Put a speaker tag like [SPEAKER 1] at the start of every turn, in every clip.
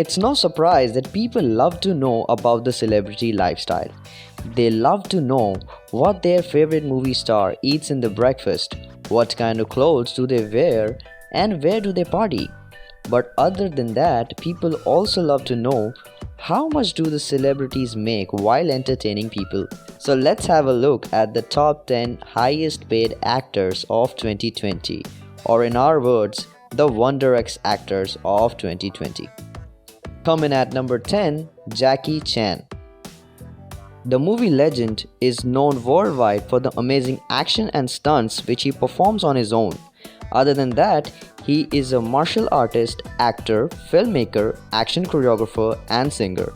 [SPEAKER 1] It's no surprise that people love to know about the celebrity lifestyle. They love to know what their favorite movie star eats in the breakfast, what kind of clothes do they wear, and where do they party. But other than that, people also love to know how much do the celebrities make while entertaining people. So let's have a look at the top 10 highest paid actors of 2020, or in our words, the Wonder X actors of 2020. Coming at number 10, Jackie Chan. The movie legend is known worldwide for the amazing action and stunts which he performs on his own. Other than that, he is a martial artist, actor, filmmaker, action choreographer, and singer.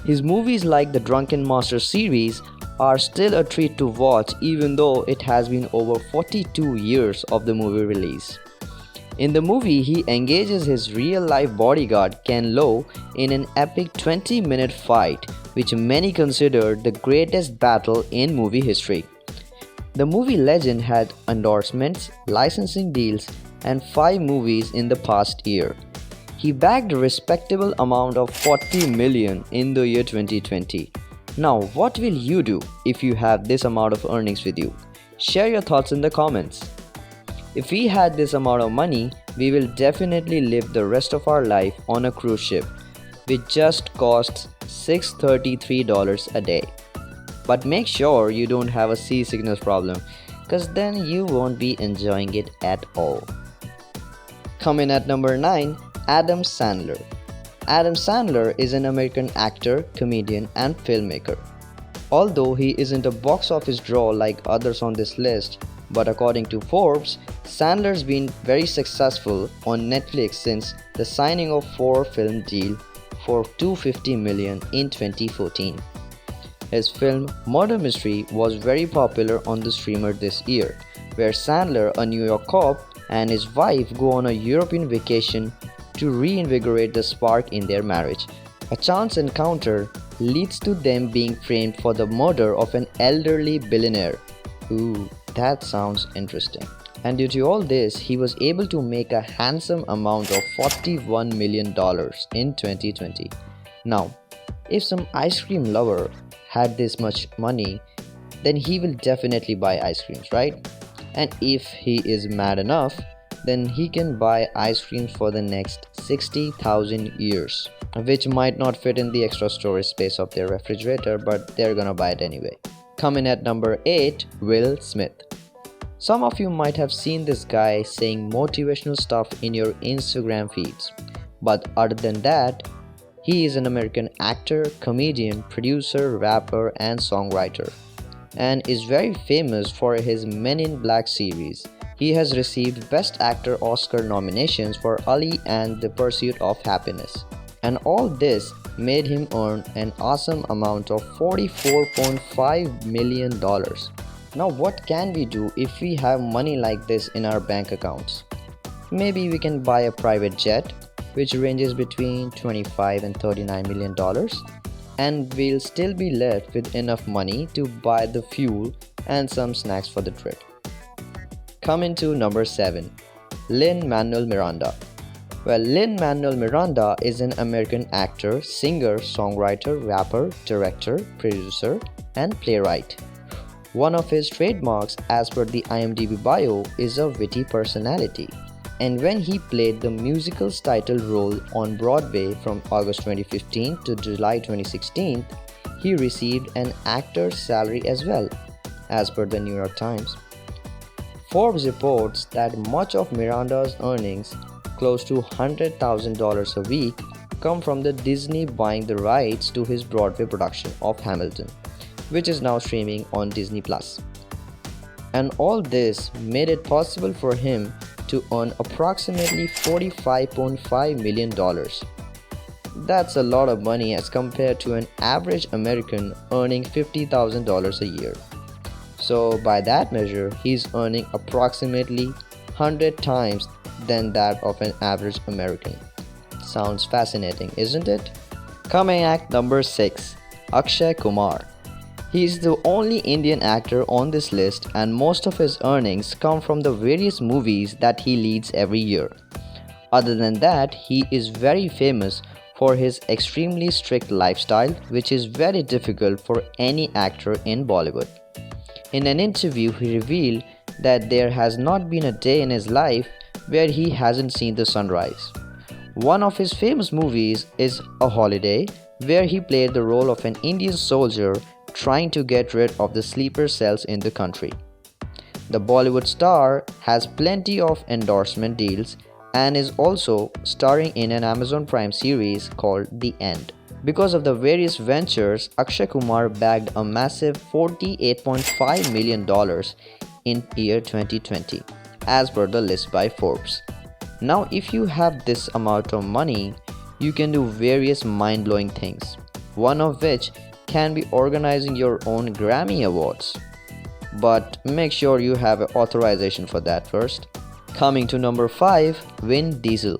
[SPEAKER 1] His movies like the Drunken Master series are still a treat to watch even though it has been over 42 years of the movie release. In the movie, he engages his real-life bodyguard Ken Lo in an epic 20-minute fight, which many consider the greatest battle in movie history. The movie legend had endorsements, licensing deals, and 5 movies in the past year. He bagged a respectable amount of 40 million in the year 2020. Now, what will you do if you have this amount of earnings with you? Share your thoughts in the comments. If we had this amount of money, we will definitely live the rest of our life on a cruise ship, which just costs $633 a day. But make sure you don't have a seasickness problem, cause then you won't be enjoying it at all. Coming at number 9, Adam Sandler. Adam Sandler is an American actor, comedian, and filmmaker. Although he isn't a box office draw like others on this list, but according to Forbes, Sandler's been very successful on Netflix since the signing of 4-film deal for $250 million in 2014. His film Murder Mystery was very popular on the streamer this year, where Sandler, a New York cop, and his wife go on a European vacation to reinvigorate the spark in their marriage. A chance encounter leads to them being framed for the murder of an elderly billionaire. Ooh, that sounds interesting. And due to all this, he was able to make a handsome amount of $41 million in 2020. Now, if some ice cream lover had this much money, then he will definitely buy ice creams, right? And if he is mad enough, then he can buy ice creams for the next 60,000 years, which might not fit in the extra storage space of their refrigerator, but they're gonna buy it anyway. Coming at number 8, Will Smith. Some of you might have seen this guy saying motivational stuff in your Instagram feeds. But other than that, he is an American actor, comedian, producer, rapper, and songwriter, and is very famous for his Men in Black series. He has received Best Actor Oscar nominations for Ali and The Pursuit of Happiness. And all this made him earn an awesome amount of $44.5 million. Now what can we do if we have money like this in our bank accounts? Maybe we can buy a private jet, which ranges between $25 and $39 million, and we'll still be left with enough money to buy the fuel and some snacks for the trip. Coming to number 7, Lin Manuel Miranda. Well, Lin Manuel Miranda is an American actor, singer, songwriter, rapper, director, producer, and playwright. One of his trademarks, as per the IMDb bio, is a witty personality. And when he played the musical's title role on Broadway from August 2015 to July 2016, he received an actor's salary as well, as per the New York Times. Forbes reports that much of Miranda's earnings, close to $100,000 a week, come from the Disney buying the rights to his Broadway production of Hamilton, which is now streaming on Disney+. And all this made it possible for him to earn approximately $45.5 million. That's a lot of money as compared to an average American earning $50,000 a year. So by that measure, he's earning approximately 100 times than that of an average American. Sounds fascinating, isn't it? Coming at number 6, Akshay Kumar. He is the only Indian actor on this list, and most of his earnings come from the various movies that he leads every year. Other than that, he is very famous for his extremely strict lifestyle, which is very difficult for any actor in Bollywood. In an interview, he revealed that there has not been a day in his life where he hasn't seen the sunrise. One of his famous movies is A Holiday, where he played the role of an Indian soldier trying to get rid of the sleeper cells in the country. The Bollywood star has plenty of endorsement deals and is also starring in an Amazon Prime series called The End. Because of the various ventures, Akshay Kumar bagged a massive $48.5 million in year 2020, as per the list by Forbes. Now, if you have this amount of money, you can do various mind-blowing things, one of which can be organizing your own Grammy Awards. But make sure you have authorization for that first. Coming to number 5, Vin Diesel.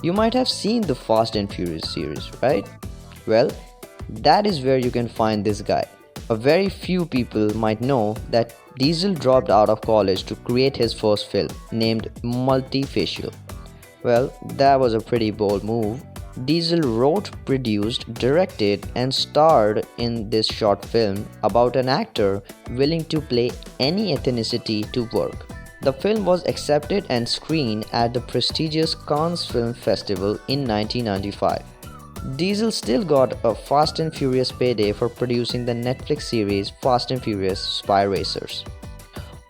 [SPEAKER 1] You might have seen the Fast and Furious series, right? Well, that is where you can find this guy. A very few people might know that Diesel dropped out of college to create his first film, named Multifacial. Well, that was a pretty bold move. Diesel wrote, produced, directed, and starred in this short film about an actor willing to play any ethnicity to work. The film was accepted and screened at the prestigious Cannes Film Festival in 1995. Diesel still got a Fast and Furious payday for producing the Netflix series Fast and Furious Spy Racers.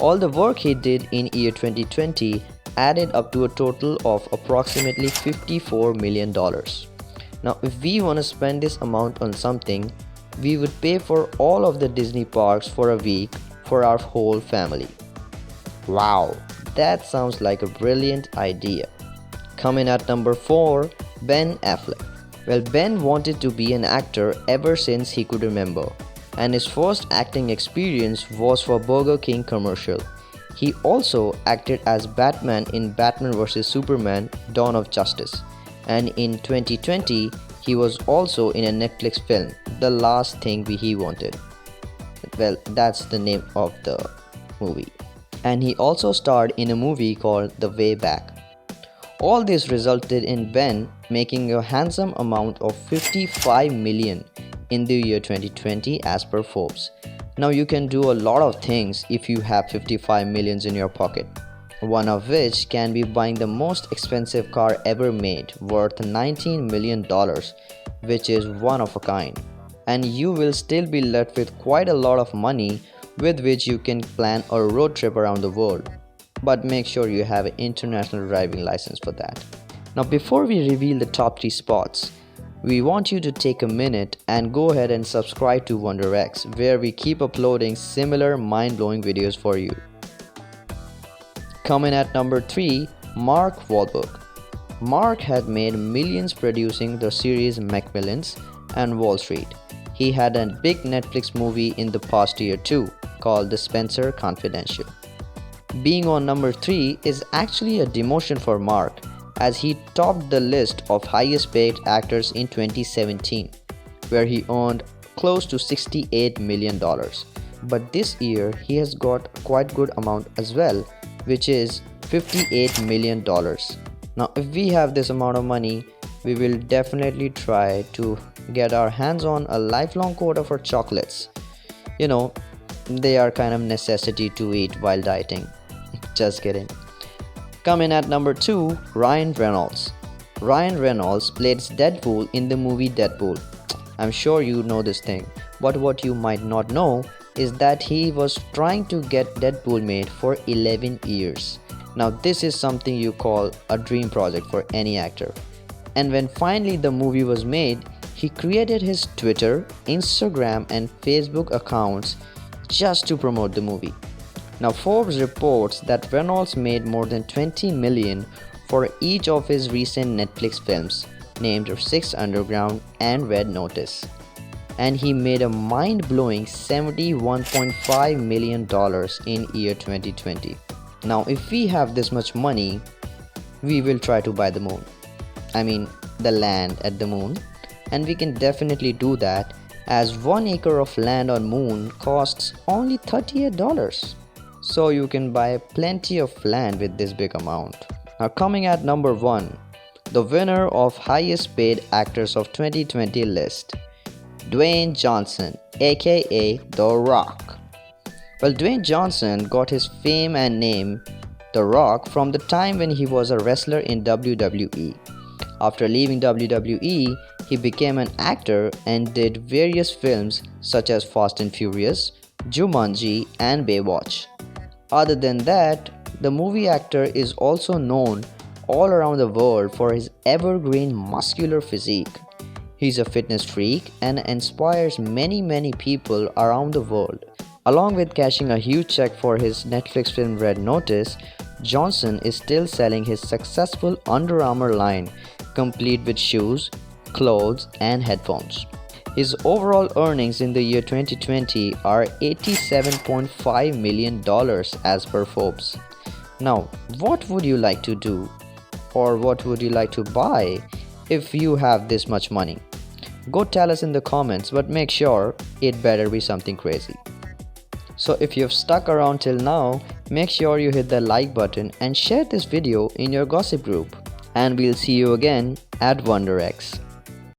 [SPEAKER 1] All the work he did in year 2020 added up to a total of approximately $54 million. Now, if we want to spend this amount on something, we would pay for all of the Disney parks for a week for our whole family. Wow, that sounds like a brilliant idea. Coming at number 4, Ben Affleck. Well, Ben wanted to be an actor ever since he could remember, and his first acting experience was for Burger King commercial. He also acted as Batman in Batman vs Superman: Dawn of Justice, and in 2020 he was also in a Netflix film, The Last Thing He Wanted. Well, that's the name of the movie. And he also starred in a movie called The Way Back. All this resulted in Ben making a handsome amount of $55 million in the year 2020 as per Forbes. Now, you can do a lot of things if you have $55 million in your pocket, one of which can be buying the most expensive car ever made, worth $19 million, which is one of a kind. And you will still be left with quite a lot of money with which you can plan a road trip around the world. But make sure you have an international driving license for that. Now, before we reveal the top 3 spots, we want you to take a minute and go ahead and subscribe to WonderX, where we keep uploading similar mind-blowing videos for you. Coming at number 3, Mark Wahlberg. Mark had made millions producing the series Macmillans and Wall Street. He had a big Netflix movie in the past year too, called The Spencer Confidential. Being on number 3 is actually a demotion for Mark, as he topped the list of highest paid actors in 2017, where he earned close to $68 million. But this year he has got quite good amount as well, which is $58 million. Now, if we have this amount of money, we will definitely try to get our hands on a lifelong quota for chocolates. You know, they are kind of necessity to eat while dieting. Just kidding. Coming at number 2, Ryan Reynolds. Ryan Reynolds played Deadpool in the movie Deadpool. I'm sure you know this thing, but what you might not know is that he was trying to get Deadpool made for 11 years. Now, this is something you call a dream project for any actor. And when finally the movie was made, he created his Twitter, Instagram, and Facebook accounts just to promote the movie. Now, Forbes reports that Reynolds made more than $20 million for each of his recent Netflix films, named Six Underground and Red Notice. And he made a mind-blowing $71.5 million in year 2020. Now, if we have this much money, we will try to buy the moon. I mean, the land at the moon. And we can definitely do that, as 1 acre of land on moon costs only $38. So you can buy plenty of land with this big amount. Now, coming at number 1, The winner of highest paid actors of 2020 list, Dwayne Johnson, aka The Rock. Well, Dwayne Johnson got his fame and name, The Rock, from the time when he was a wrestler in WWE. After leaving WWE, he became an actor and did various films such as Fast and Furious, Jumanji, and Baywatch. Other than that, the movie actor is also known all around the world for his evergreen muscular physique. He's a fitness freak and inspires many people around the world. Along with cashing a huge check for his Netflix film Red Notice, Johnson is still selling his successful Under Armour line, complete with shoes, clothes, and headphones. His overall earnings in the year 2020 are $87.5 million as per Forbes. Now, what would you like to do? Or what would you like to buy if you have this much money? Go tell us in the comments, but make sure it better be something crazy. So if you've stuck around till now, make sure you hit the like button and share this video in your gossip group. And we'll see you again at WonderX.